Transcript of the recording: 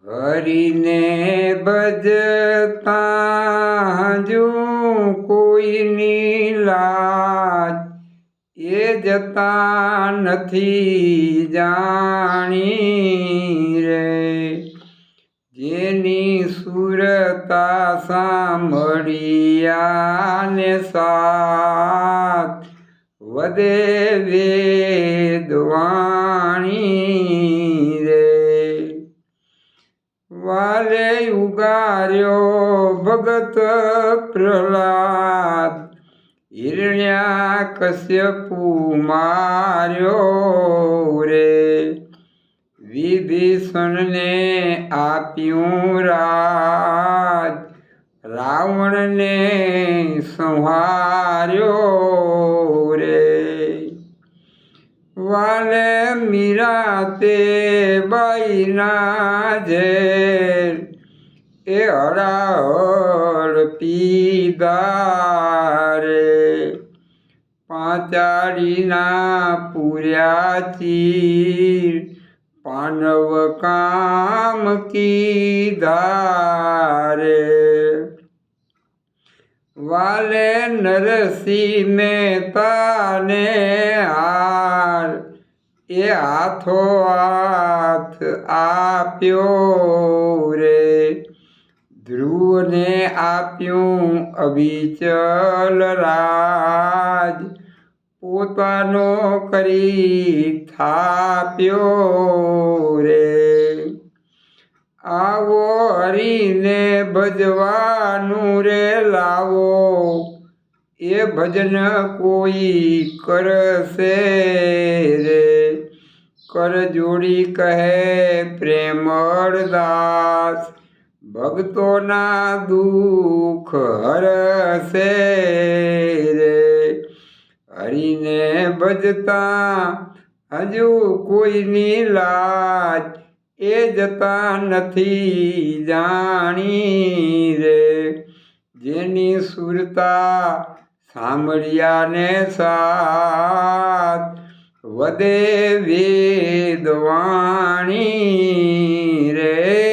હરિને ભજતા જો કોઈની લાજ એ જતા નથી જાણી રે। જેની સુરતા સાંભળ્યાને સાથ વધે વેદવાણી રે। વાલે ઉગાર્યો ભગત પ્રહલાદ હિરણ્યાકશ્યપુ માર્યો રે। વિભીષણને આપ્યું રાજ રાવણને સંહાર્યો રે। વાલે મીરાતે બાઈના ઝેર એ હળાહળ પીધા રે। પાંચાળીના પૂર્યા ચીર પાંડવ કામ કીધા રે। વાલે નરસિંહ મહેતાને હાર એ હાથો હાથ આપ્યો રે। ધ્રુવને આપ્યું અવિચલ રાજ પોતાનો કરી થાપ્યો રે। આવો હરીને ભજવાનું રે લાવો એ ભજન કોઈ કરશે રે। કર જોડી કહે પ્રેમળદાસ ભક્તોના દુઃખ હરશે રે। હરિને ભજતા હજુ કોઈની લાજ એ જતા નથી જાણી રે। જેની સુરતા સાંભળ્યાને સાથ વધે વેદવાણી રે।